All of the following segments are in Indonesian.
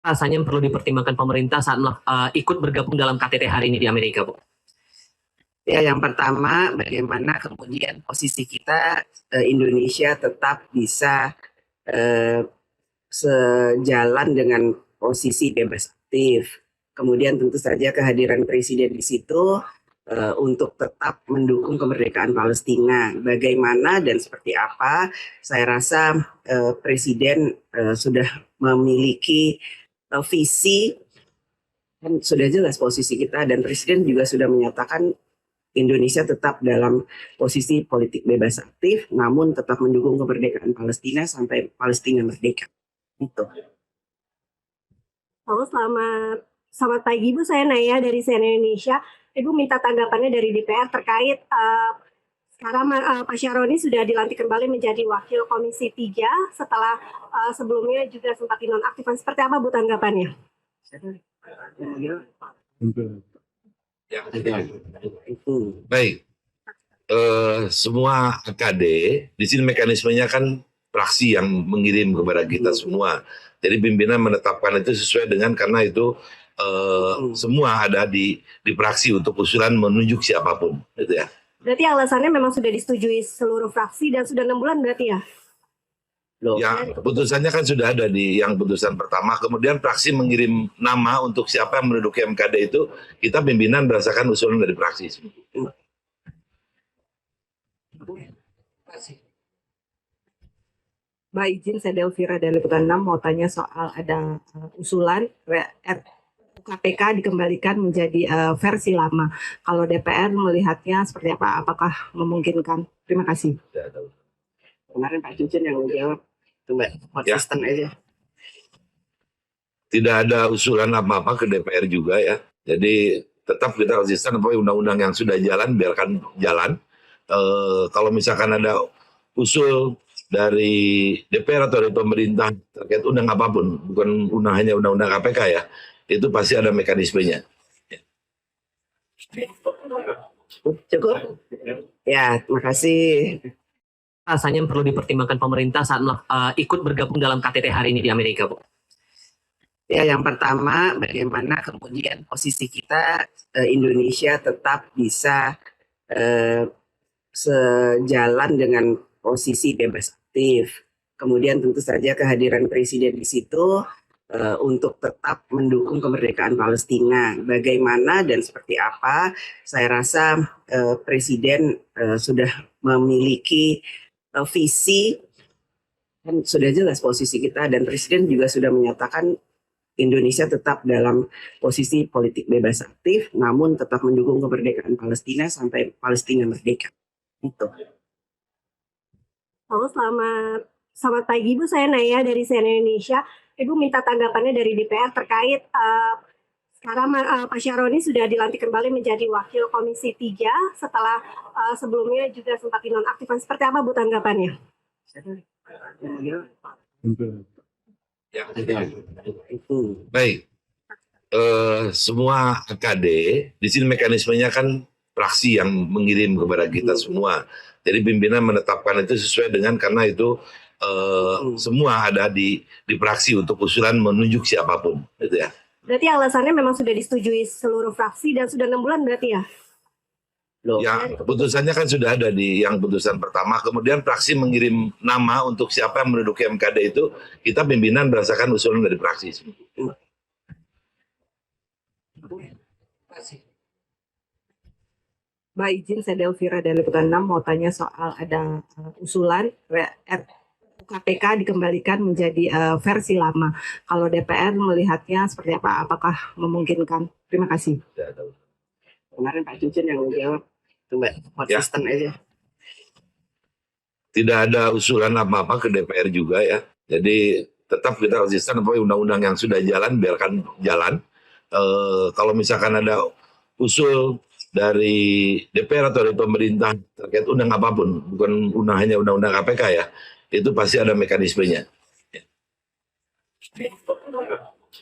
Rasanya perlu dipertimbangkan pemerintah saat ikut bergabung dalam KTT hari ini di Amerika, Bu? Ya, yang pertama, bagaimana kemudian posisi kita Indonesia tetap bisa sejalan dengan posisi bebas aktif. Kemudian tentu saja kehadiran Presiden di situ untuk tetap mendukung kemerdekaan Palestina. Bagaimana dan seperti apa, saya rasa Presiden sudah memiliki visi, dan sudah jelas posisi kita, dan Presiden juga sudah menyatakan Indonesia tetap dalam posisi politik bebas aktif, namun tetap mendukung kemerdekaan Palestina sampai Palestina merdeka. Itu. Halo, selamat pagi Bu, saya Naya dari CNN Indonesia. Ibu minta tanggapannya dari DPR terkait sekarang Pak Syaroni sudah dilantik kembali menjadi Wakil Komisi 3 setelah sebelumnya juga sempat dinonaktifkan. Seperti apa Bu tanggapannya? Baik, semua AKD di sini mekanismenya kan fraksi yang mengirim kepada kita semua. Jadi pimpinan menetapkan itu sesuai dengan, karena itu semua ada di fraksi untuk usulan menunjuk siapapun, gitu ya. Berarti alasannya memang sudah disetujui seluruh fraksi dan sudah 6 bulan berarti ya? Ya, putusannya kan sudah ada di yang putusan pertama. Kemudian fraksi mengirim nama untuk siapa yang menduduki MKD itu, kita pimpinan berdasarkan usulan dari fraksi. Mbak izin, saya Delvira dari Liputan 6 mau tanya soal ada usulan KPK dikembalikan menjadi versi lama. Kalau DPR melihatnya seperti apa? Apakah memungkinkan? Terima kasih. Kemarin Pak Cucun yang menjawab, itu Mbak, konsisten aja. Tidak ada usulan apa-apa ke DPR juga ya. Jadi tetap kita konsisten, apa undang-undang yang sudah jalan biarkan jalan. Kalau misalkan ada usul dari DPR atau dari pemerintah terkait undang apapun, bukan hanya undang-undang KPK ya, itu pasti ada mekanismenya. Cukup? Ya, terima kasih. Rasanya perlu dipertimbangkan pemerintah saat ikut bergabung dalam KTT hari ini di Amerika, Bu? Ya, yang pertama, bagaimana kemudian posisi kita Indonesia tetap bisa sejalan dengan posisi bebas aktif. Kemudian tentu saja kehadiran Presiden di situ untuk tetap mendukung kemerdekaan Palestina. Bagaimana dan seperti apa, saya rasa Presiden sudah memiliki visi, dan sudah jelas posisi kita, dan Presiden juga sudah menyatakan Indonesia tetap dalam posisi politik bebas aktif, namun tetap mendukung kemerdekaan Palestina sampai Palestina merdeka. Itu. Halo, selamat pagi Bu, saya Naya dari CNN Indonesia. Ibu minta tanggapannya dari DPR terkait sekarang Pak Syaroni sudah dilantik kembali menjadi Wakil Komisi 3 setelah sebelumnya juga sempat dinonaktifkan. Seperti apa Bu tanggapannya? Baik, semua AKD di sini mekanismenya kan fraksi yang mengirim kepada kita semua. Jadi pimpinan menetapkan itu sesuai dengan, karena itu semua ada di fraksi untuk usulan menunjuk siapapun, gitu ya. Berarti alasannya memang sudah disetujui seluruh fraksi dan sudah 6 bulan berarti ya? Ya, putusannya kan sudah ada di yang putusan pertama. Kemudian fraksi mengirim nama untuk siapa yang menduduki MKD itu, kita pimpinan berdasarkan usulan dari fraksi. Mbak izin, saya Delvira dari Liputan 6 mau tanya soal ada usulan KPK dikembalikan menjadi versi lama. Kalau DPR melihatnya seperti apa? Apakah memungkinkan? Terima kasih. Kemarin Pak Cucun yang menjawab, itu Mbak, konsisten aja. Tidak ada usulan apa-apa ke DPR juga ya. Jadi tetap kita konsisten, apa undang-undang yang sudah jalan biarkan jalan. Kalau misalkan ada usul dari DPR atau dari pemerintah terkait undang apapun, bukan hanya undang-undang KPK ya, itu pasti ada mekanismenya.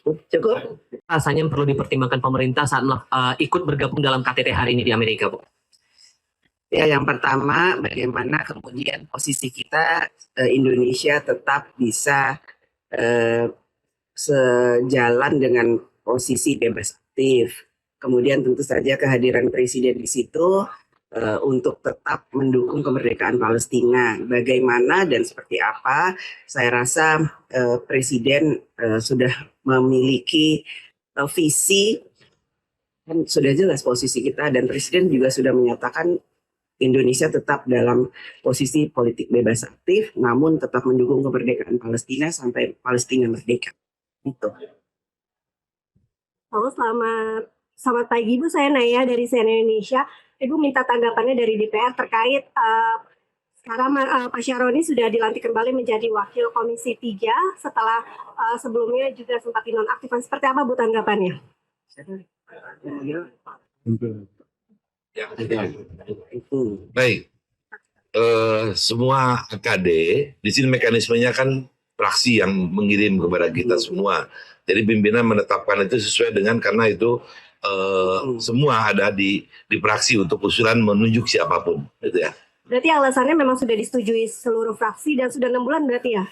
Cukup? Rasanya perlu dipertimbangkan pemerintah saat ikut bergabung dalam KTT hari ini di Amerika, Bu? Ya, yang pertama, bagaimana kemudian posisi kita Indonesia tetap bisa sejalan dengan posisi bebas aktif. Kemudian tentu saja kehadiran presiden di situ untuk tetap mendukung kemerdekaan Palestina. Bagaimana dan seperti apa, saya rasa presiden sudah memiliki visi, kan sudah jelas posisi kita, dan presiden juga sudah menyatakan Indonesia tetap dalam posisi politik bebas aktif, namun tetap mendukung kemerdekaan Palestina sampai Palestina merdeka. Itu. Halo, selamat pagi Bu, saya Naya dari CNN Indonesia. Ibu minta tanggapannya dari DPR terkait sekarang Pak Syaroni sudah dilantik kembali menjadi Wakil Komisi 3 setelah sebelumnya juga sempat dinonaktifkan. Seperti apa Bu tanggapannya? Baik, semua AKD di sini mekanismenya kan fraksi yang mengirim kepada kita semua. Jadi pimpinan menetapkan itu sesuai dengan, karena itu semua ada di fraksi untuk usulan menunjuk siapapun, gitu ya. Berarti alasannya memang sudah disetujui seluruh fraksi dan sudah 6 bulan berarti ya?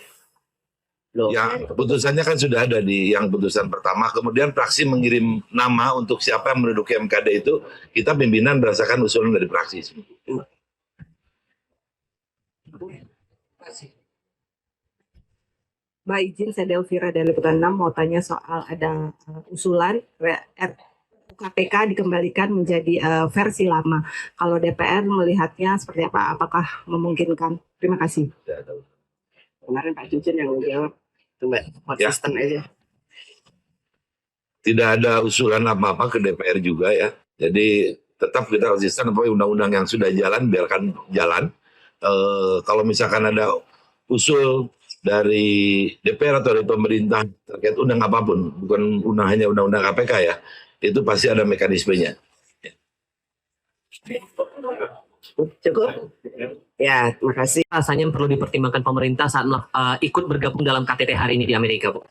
Loh. Ya, putusannya kan sudah ada di yang putusan pertama. Kemudian fraksi mengirim nama untuk siapa yang menduduki MKD itu, kita pimpinan berdasarkan usulan dari fraksi. Mbak izin, saya Delvira dari Liputan 6 mau tanya soal ada usulan KPK dikembalikan menjadi versi lama. Kalau DPR melihatnya seperti apa? Apakah memungkinkan? Terima kasih. Kemarin Pak Cucun yang menjawab, itu Mbak, konsisten aja. Tidak ada usulan apa-apa ke DPR juga ya. Jadi tetap kita konsisten, undang-undang yang sudah jalan biarkan jalan. Kalau misalkan ada usul dari DPR atau dari pemerintah terkait undang apapun, bukan hanya undang-undang KPK ya, itu pasti ada mekanismenya. Cukup? Ya, terima kasih. Rasanya perlu dipertimbangkan pemerintah saat ikut bergabung dalam KTT hari ini di Amerika, Bu.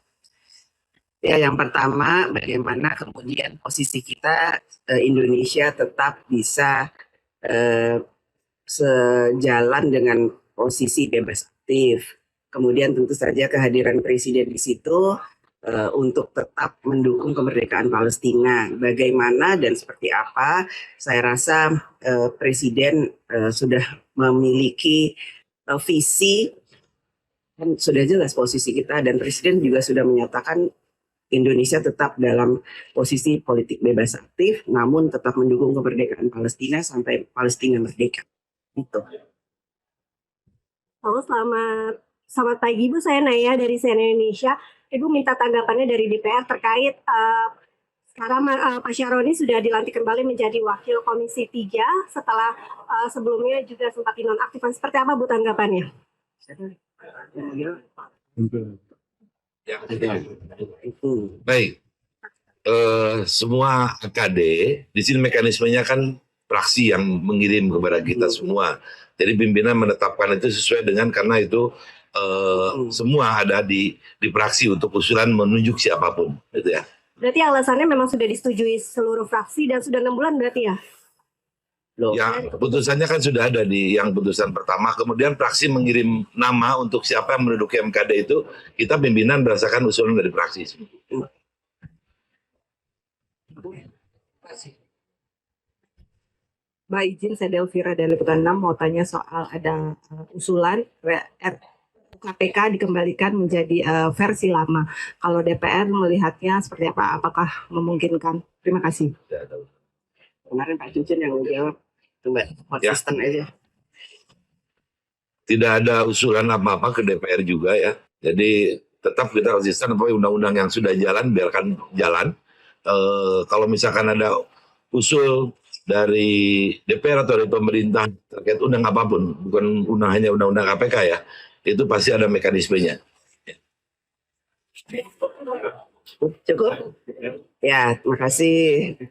Ya, yang pertama, bagaimana kemudian posisi kita Indonesia tetap bisa sejalan dengan posisi bebas aktif. Kemudian tentu saja kehadiran presiden di situ untuk tetap mendukung kemerdekaan Palestina. Bagaimana dan seperti apa, saya rasa presiden sudah memiliki visi, kan sudah jelas posisi kita, dan presiden juga sudah menyatakan Indonesia tetap dalam posisi politik bebas aktif, namun tetap mendukung kemerdekaan Palestina sampai Palestina merdeka. Itu. Halo, selamat pagi Bu, saya Naya dari CNN Indonesia. Ibu minta tanggapannya dari DPR terkait sekarang Pak Syaroni sudah dilantik kembali menjadi Wakil Komisi 3 setelah sebelumnya juga sempat dinonaktifkan. Seperti apa Bu tanggapannya? Baik, semua AKD di sini mekanismenya kan fraksi yang mengirim kepada kita semua. Jadi pimpinan menetapkan itu sesuai dengan, karena itu semua ada di fraksi untuk usulan menunjuk siapapun, gitu ya. Berarti alasannya memang sudah disetujui seluruh fraksi dan sudah 6 bulan berarti ya? Loh. Ya, putusannya kan sudah ada di yang putusan pertama. Kemudian fraksi mengirim nama untuk siapa yang menduduki MKD itu, kita pimpinan berdasarkan usulan dari fraksi. Mbak izin, saya Delvira dari Liputan 6 mau tanya soal ada usulan KPK dikembalikan menjadi versi lama. Kalau DPR melihatnya seperti apa? Apakah memungkinkan? Terima kasih. Kemarin Pak Cucun yang menjawab, itu Mbak, konsisten aja. Tidak ada usulan apa-apa ke DPR juga ya. Jadi tetap kita konsisten, undang-undang yang sudah jalan biarkan jalan. Kalau misalkan ada usul dari DPR atau dari pemerintah terkait undang apapun, bukan hanya undang-undang KPK ya, itu pasti ada mekanismenya. Cukup? Ya, terima kasih.